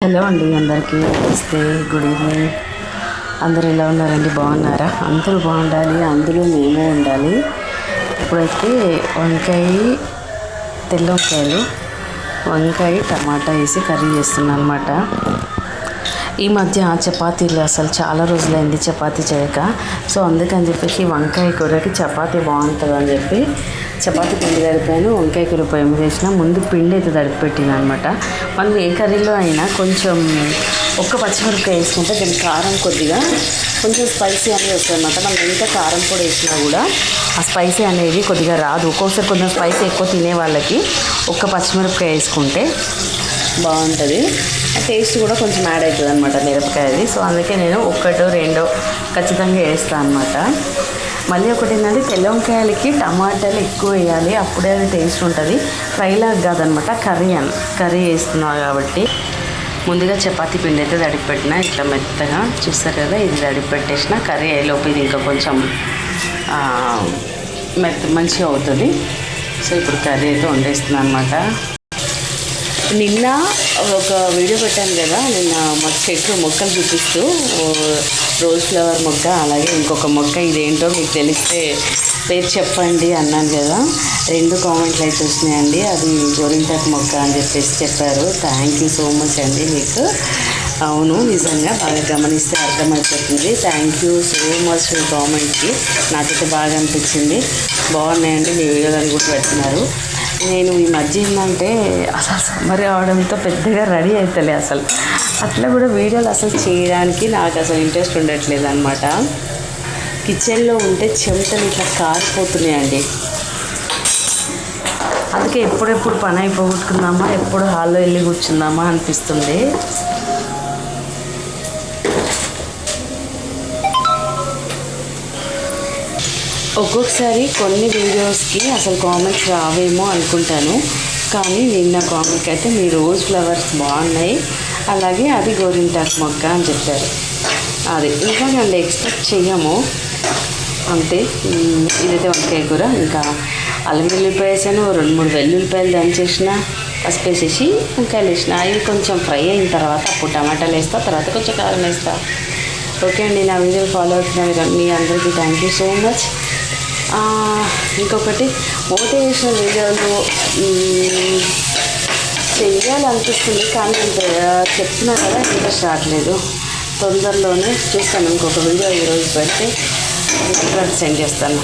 Hello అండి, అందరికీ నమస్తే, గుడ్ ఈవినింగ్. అందరూ ఎలా ఉన్నారండి? బాగున్నారా? అందరూ బాగుండాలి, అందులో మేము ఉండాలి. ఇప్పుడైతే తెల్ల వంకాయ టమాటా వేసి కర్రీ చేస్తున్నాను అనమాట. ఈ మధ్య చపాతీలు అసలు చాలా రోజులైంది చపాతీ చేయక. సో అందుకని చెప్పేసి వంకాయ కూరకి చపాతీ బాగుంటుంది అని చెప్పి చపాతీ పిండి తడిపాను. వంకాయ కూర పొయ్యి మీద వేసిన. ముందు పిండి అయితే తడిపెట్టిన అనమాట. మనం ఏ కర్రీలో అయినా కొంచెం ఒక్క పచ్చిమిరపకాయ వేసుకుంటే దీని కారం కొంచెం స్పైసీ అనేది వస్తుంది అనమాట. మనం ఎంత కారం పొడి వేసినా కూడా ఆ స్పైసీ అనేది కొద్దిగా రాదు. ఒక్కొక్కసారి కొంచెం స్పైసీ ఎక్కువ తినే వాళ్ళకి ఒక్క పచ్చిమిరపకాయ వేసుకుంటే బాగుంటుంది. టేస్ట్ కూడా కొంచెం యాడ్ అవుతుంది అనమాట మిరపకాయది. సో అందుకే నేను ఒకటో రెండో ఖచ్చితంగా వేస్తాను అనమాట. మళ్ళీ ఒకటి ఏంటంటే తెల్ల వంకాయలకి టమాటాలు ఎక్కువ వేయాలి, అప్పుడే అది టేస్ట్ ఉంటుంది. ఫ్రైలాగా కాదనమాట, కర్రీ వేస్తున్నాను కాబట్టి. ముందుగా చపాతీ పిండి అయితే తడిపి పెట్టిన, ఇట్లా మెత్తగా చూస్తారు కదా, ఇది తడిపి పెట్టేసిన. కర్రీ అయ్యేలోపు ఇది ఇంకా కొంచెం మంచిగా అవుతుంది. సో ఇప్పుడు కర్రీ అయితే వండేస్తున్నాను అనమాట. నిన్న ఒక వీడియో పెట్టాను కదా, నిన్న మా చెట్లు మొక్కలు చూపిస్తూ రోజ్ ఫ్లవర్ మొక్క, అలాగే ఇంకొక మొక్క ఇదేంటో మీకు తెలిస్తే పేరు చెప్పండి అన్నాను కదా. 2 కామెంట్లు అయితే వచ్చినాయండి. అది గోరింటాకు మొక్క అని చెప్పేసి చెప్పారు. థ్యాంక్ యూ సో మచ్ అండి మీకు. అవును, నిజంగా బాగా గమనిస్తే అర్థమైపోతుంది. థ్యాంక్ యూ సో మచ్ మీ కామెంట్కి. నాకైతే బాగా అనిపించింది. బాగున్నాయండి మీ వీడియోలు కూడా పెడుతున్నారు. నేను ఈ మధ్య ఏంటంటే అసలు సమ్మర్ అవడంతో పెద్దగా రెడీ అవుతలే అసలు. అట్లా కూడా వీడియోలు అసలు చేయడానికి నాకు అసలు ఇంట్రెస్ట్ ఉండట్లేదు అనమాట. కిచెన్లో ఉంటే చెమటలు ఇట్లా కారిపోతున్నాయండి. అందుకే ఎప్పుడెప్పుడు పని అయిపోగొట్టుకుందామా, ఎప్పుడు హాల్లో వెళ్ళి కూర్చుందామా అనిపిస్తుంది. ఒక్కొక్కసారి కొన్ని వీడియోస్కి అసలు కామెంట్స్ రావేమో అనుకుంటాను, కానీ నిన్న కామెంట్ అయితే మీ రోజ్ ఫ్లవర్స్ బాగున్నాయి, అలాగే అది గోరింటాకు మొక్క అని చెప్పారు. అది ఇంకా నన్ను ఎక్స్పెక్ట్ చెయ్యము అంతే. ఇదైతే వంకాయ కూర. ఇంకా అల్లం వెల్లుల్లిపాయ వేసాను, 2-3 వెల్లుల్లిపాయలు దంచేసిన, పసుపు వేసేసి వంకాయలు వేసిన. ఇది కొంచెం ఫ్రై అయిన తర్వాత అప్పుడు టమాటాలు వేస్తా, తర్వాత కొంచెం కారం వేస్తా. ఓకే అండి, నా వీడియోలు ఫాలో అవుతున్న మీ అందరికీ థ్యాంక్ యూ సో మచ్. ఇంకొకటి, మోటివేషనల్ వీడియోలు చెయ్యాలనిపిస్తుంది, కానీ చెప్తున్నా కదా ఇంట్రెస్ట్ రావట్లేదు. తొందరలోనే చూస్తాను. ఇంకొక వీడియో ఈరోజు పెడితే సెండ్ చేస్తాను.